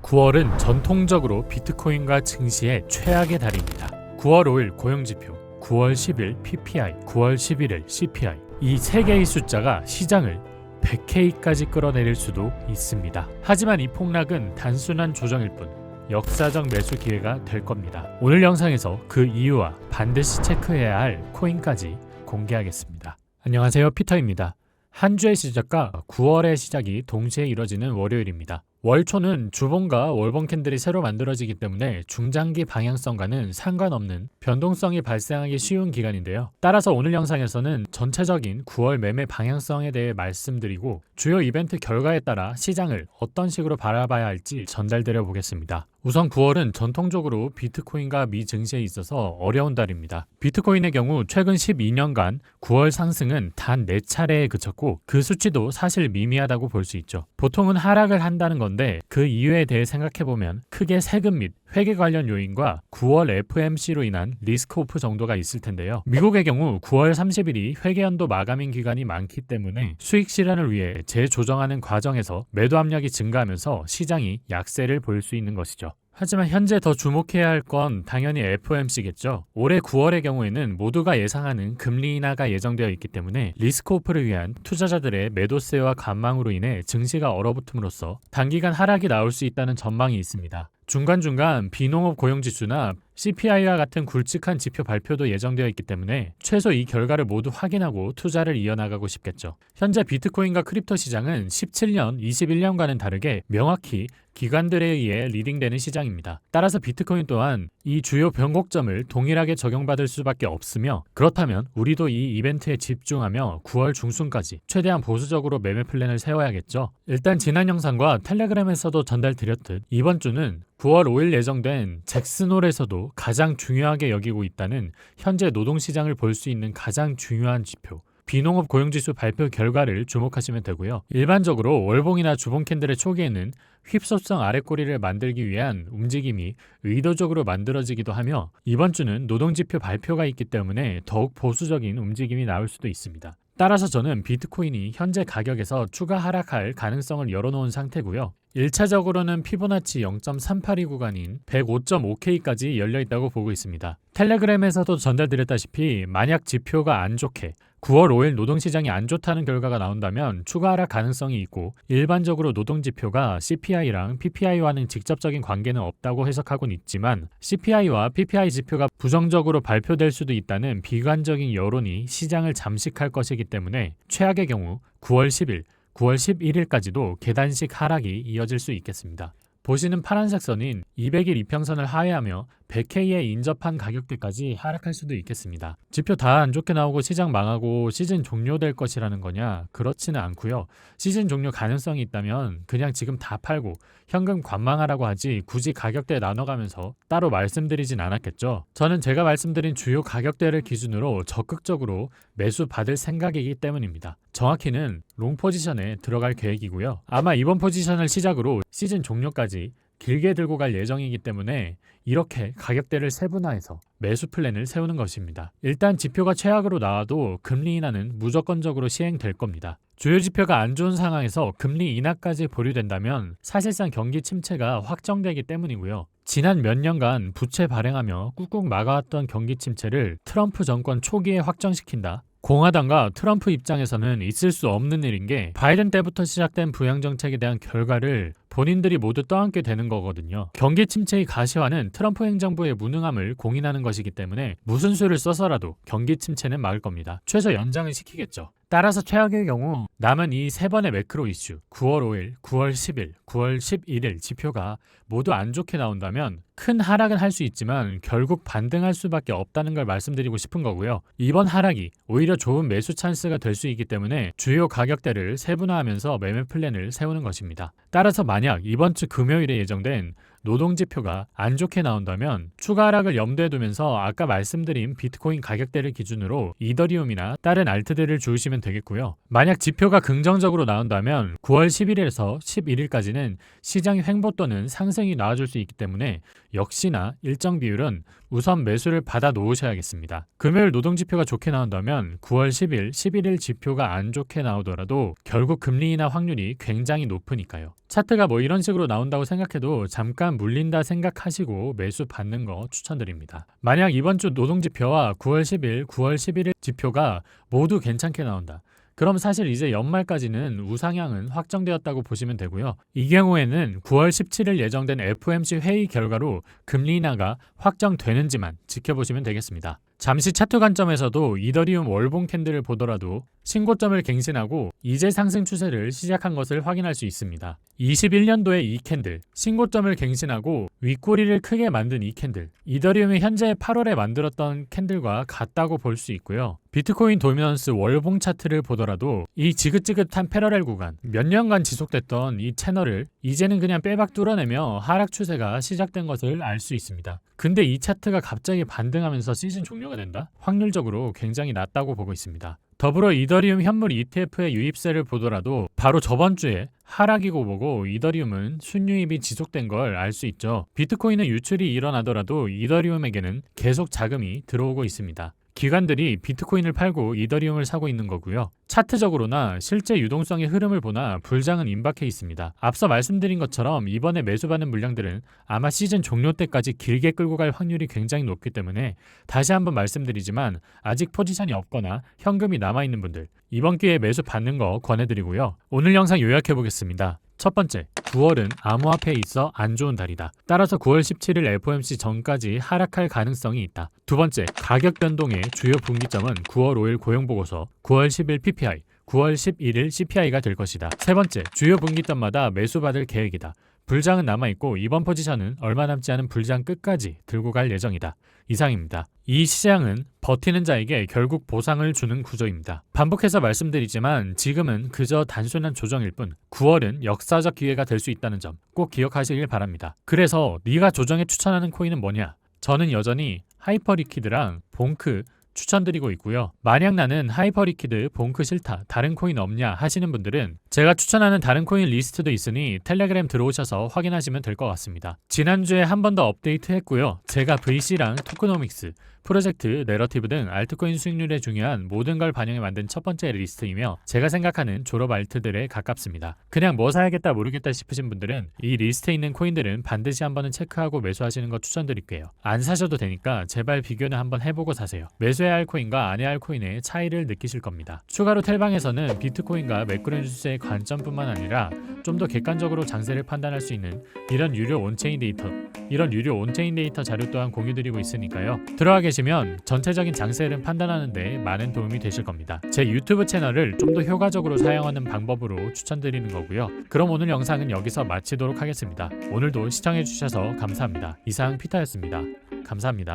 9월은 전통적으로 비트코인과 증시의 최악의 달입니다. 9월 5일 고용지표, 9월 10일 PPI, 9월 11일 CPI 이 세 개의 숫자가 시장을 100K까지 끌어내릴 수도 있습니다. 하지만 이 폭락은 단순한 조정일 뿐 역사적 매수 기회가 될 겁니다. 오늘 영상에서 그 이유와 반드시 체크해야 할 코인까지 공개하겠습니다. 안녕하세요, 피터입니다. 한 주의 시작과 9월의 시작이 동시에 이뤄지는 월요일입니다. 월초는 주봉과 월봉 캔들이 새로 만들어지기 때문에 중장기 방향성과는 상관없는 변동성이 발생하기 쉬운 기간인데요. 따라서 오늘 영상에서는 전체적인 9월 매매 방향성에 대해 말씀드리고 주요 이벤트 결과에 따라 시장을 어떤 식으로 바라봐야 할지 전달드려 보겠습니다. 우선 9월은 전통적으로 비트코인과 미 증시에 있어서 어려운 달입니다. 비트코인의 경우 최근 12년간 9월 상승은 단 4차례에 그쳤고 그 수치도 사실 미미하다고 볼 수 있죠. 보통은 하락을 한다는 건데 그 이유에 대해 생각해보면 크게 세금 및 회계 관련 요인과 9월 FOMC로 인한 리스크 오프 정도가 있을 텐데요. 미국의 경우 9월 30일이 회계연도 마감인 기간이 많기 때문에 수익 실현을 위해 재조정하는 과정에서 매도 압력이 증가하면서 시장이 약세를 보일 수 있는 것이죠. 하지만 현재 더 주목해야 할 건 당연히 FOMC겠죠. 올해 9월의 경우에는 모두가 예상하는 금리 인하가 예정되어 있기 때문에 리스크 오프를 위한 투자자들의 매도세와 관망으로 인해 증시가 얼어붙음으로써 단기간 하락이 나올 수 있다는 전망이 있습니다. 중간중간 비농업 고용지수나 CPI와 같은 굵직한 지표 발표도 예정되어 있기 때문에 최소 이 결과를 모두 확인하고 투자를 이어나가고 싶겠죠. 현재 비트코인과 크립토 시장은 17년, 21년과는 다르게 명확히 기관들에 의해 리딩되는 시장입니다. 따라서 비트코인 또한 이 주요 변곡점을 동일하게 적용받을 수밖에 없으며 그렇다면 우리도 이 이벤트에 집중하며 9월 중순까지 최대한 보수적으로 매매 플랜을 세워야겠죠. 일단 지난 영상과 텔레그램에서도 전달드렸듯 이번 주는 9월 5일 예정된 잭슨홀에서도 가장 중요하게 여기고 있다는 현재 노동시장을 볼 수 있는 가장 중요한 지표 비농업 고용지수 발표 결과를 주목하시면 되고요. 일반적으로 월봉이나 주봉 캔들의 초기에는 휩소성 아랫꼬리를 만들기 위한 움직임이 의도적으로 만들어지기도 하며 이번 주는 노동지표 발표가 있기 때문에 더욱 보수적인 움직임이 나올 수도 있습니다. 따라서 저는 비트코인이 현재 가격에서 추가 하락할 가능성을 열어놓은 상태고요. 1차적으로는 피보나치 0.382 구간인 105.5K까지 열려있다고 보고 있습니다. 텔레그램에서도 전달드렸다시피 만약 지표가 안 좋게 9월 5일 노동시장이 안 좋다는 결과가 나온다면 추가 하락 가능성이 있고 일반적으로 노동지표가 CPI랑 PPI와는 직접적인 관계는 없다고 해석하곤 있지만 CPI와 PPI 지표가 부정적으로 발표될 수도 있다는 비관적인 여론이 시장을 잠식할 것이기 때문에 최악의 경우 9월 10일, 9월 11일까지도 계단식 하락이 이어질 수 있겠습니다. 보시는 파란색 선인 200일 이평선을 하회하며 100K에 인접한 가격대까지 하락할 수도 있겠습니다. 지표 다 안 좋게 나오고 시장 망하고 시즌 종료될 것이라는 거냐? 그렇지는 않고요. 시즌 종료 가능성이 있다면 그냥 지금 다 팔고 현금 관망하라고 하지 굳이 가격대 나눠가면서 따로 말씀드리진 않았겠죠. 저는 제가 말씀드린 주요 가격대를 기준으로 적극적으로 매수 받을 생각이기 때문입니다. 정확히는 롱 포지션에 들어갈 계획이고요. 아마 이번 포지션을 시작으로 시즌 종료까지 길게 들고 갈 예정이기 때문에 이렇게 가격대를 세분화해서 매수 플랜을 세우는 것입니다. 일단 지표가 최악으로 나와도 금리 인하는 무조건적으로 시행될 겁니다. 주요 지표가 안 좋은 상황에서 금리 인하까지 보류된다면 사실상 경기 침체가 확정되기 때문이고요. 지난 몇 년간 부채 발행하며 꾹꾹 막아왔던 경기 침체를 트럼프 정권 초기에 확정시킨다. 공화당과 트럼프 입장에서는 있을 수 없는 일인 게 바이든 때부터 시작된 부양 정책에 대한 결과를 본인들이 모두 떠안게 되는 거거든요. 경기 침체의 가시화는 트럼프 행정부의 무능함을 공인하는 것이기 때문에 무슨 수를 써서라도 경기 침체는 막을 겁니다. 최소 연장을 시키겠죠. 따라서 최악의 경우 남은 이 세 번의 매크로 이슈 9월 5일, 9월 10일, 9월 11일 지표가 모두 안 좋게 나온다면 큰 하락은 할 수 있지만 결국 반등할 수밖에 없다는 걸 말씀드리고 싶은 거고요. 이번 하락이 오히려 좋은 매수 찬스가 될 수 있기 때문에 주요 가격대를 세분화하면서 매매 플랜을 세우는 것입니다. 따라서 만약 이번 주 금요일에 예정된 노동지표가 안 좋게 나온다면 추가 하락을 염두에 두면서 아까 말씀드린 비트코인 가격대를 기준으로 이더리움이나 다른 알트들을 주우시면 되겠고요. 만약 지표가 긍정적으로 나온다면 9월 10일에서 11일까지는 시장의 횡보 또는 상승이 나와줄 수 있기 때문에 역시나 일정 비율은 우선 매수를 받아 놓으셔야겠습니다. 금요일 노동지표가 좋게 나온다면 9월 10일, 11일 지표가 안 좋게 나오더라도 결국 금리 인하 확률이 굉장히 높으니까요. 차트가 뭐 이런 식으로 나온다고 생각해도 잠깐 물린다 생각하시고 매수 받는 거 추천드립니다. 만약 이번 주 노동지표와 9월 10일, 9월 11일 지표가 모두 괜찮게 나온다. 그럼 사실 이제 연말까지는 우상향은 확정되었다고 보시면 되고요. 이 경우에는 9월 17일 예정된 FOMC 회의 결과로 금리 인하가 확정되는지만 지켜보시면 되겠습니다. 잠시 차트 관점에서도 이더리움 월봉 캔들을 보더라도 신고점을 갱신하고 이제 상승 추세를 시작한 것을 확인할 수 있습니다. 21년도에 이 캔들, 신고점을 갱신하고 윗꼬리를 크게 만든 이 캔들, 이더리움이 현재 8월에 만들었던 캔들과 같다고 볼 수 있고요. 비트코인 도미넌스 월봉 차트를 보더라도 이 지긋지긋한 패러렐 구간, 몇 년간 지속됐던 이 채널을 이제는 그냥 빼박 뚫어내며 하락 추세가 시작된 것을 알 수 있습니다. 근데 이 차트가 갑자기 반등하면서 시즌 종료가 된다? 확률적으로 굉장히 낮다고 보고 있습니다. 더불어 이더리움 현물 ETF의 유입세를 보더라도 바로 저번 주에 하락이고 보고 이더리움은 순유입이 지속된 걸 알 수 있죠. 비트코인은 유출이 일어나더라도 이더리움에게는 계속 자금이 들어오고 있습니다. 기관들이 비트코인을 팔고 이더리움을 사고 있는 거고요. 차트적으로나 실제 유동성의 흐름을 보나 불장은 임박해 있습니다. 앞서 말씀드린 것처럼 이번에 매수받는 물량들은 아마 시즌 종료 때까지 길게 끌고 갈 확률이 굉장히 높기 때문에 다시 한번 말씀드리지만 아직 포지션이 없거나 현금이 남아있는 분들 이번 기회에 매수 받는 거 권해드리고요. 오늘 영상 요약해 보겠습니다. 첫 번째, 9월은 암호화폐에 있어 안 좋은 달이다. 따라서 9월 17일 FOMC 전까지 하락할 가능성이 있다. 두 번째, 가격 변동의 주요 분기점은 9월 5일 고용보고서, 9월 10일 PPI, 9월 11일 CPI가 될 것이다. 세 번째, 주요 분기점마다 매수받을 계획이다. 불장은 남아있고 이번 포지션은 얼마 남지 않은 불장 끝까지 들고 갈 예정이다. 이상입니다. 이 시장은 버티는 자에게 결국 보상을 주는 구조입니다. 반복해서 말씀드리지만 지금은 그저 단순한 조정일 뿐 9월은 역사적 기회가 될 수 있다는 점 꼭 기억하시길 바랍니다. 그래서 네가 조정에 추천하는 코인은 뭐냐? 저는 여전히 하이퍼리퀴드랑 봉크 추천드리고 있고요. 만약 나는 하이퍼리퀴드, 봉크 싫다, 다른 코인 없냐 하시는 분들은 제가 추천하는 다른 코인 리스트도 있으니 텔레그램 들어오셔서 확인하시면 될 것 같습니다. 지난주에 한 번 더 업데이트 했고요. 제가 VC랑 토크노믹스, 프로젝트, 내러티브 등 알트코인 수익률에 중요한 모든 걸 반영해 만든 첫 번째 리스트이며 제가 생각하는 졸업 알트들에 가깝습니다. 그냥 뭐 사야겠다 모르겠다 싶으신 분들은 이 리스트에 있는 코인들은 반드시 한 번은 체크하고 매수하시는 거 추천드릴게요. 안 사셔도 되니까 제발 비교는 한번 해보고 사세요. 매수해야 할 코인과 안 해야 할 코인의 차이를 느끼실 겁니다. 추가로 텔방에서는 비트코인과 매크로뉴스의 관점뿐만 아니라 좀 더 객관적으로 장세를 판단할 수 있는 이런 유료 온체인 데이터 자료 또한 공유드리고 있으니까요. 들어가 계시면 전체적인 장세를 판단하는 데 많은 도움이 되실 겁니다. 제 유튜브 채널을 좀 더 효과적으로 사용하는 방법으로 추천드리는 거고요. 그럼 오늘 영상은 여기서 마치도록 하겠습니다. 오늘도 시청해주셔서 감사합니다. 이상 피터였습니다. 감사합니다.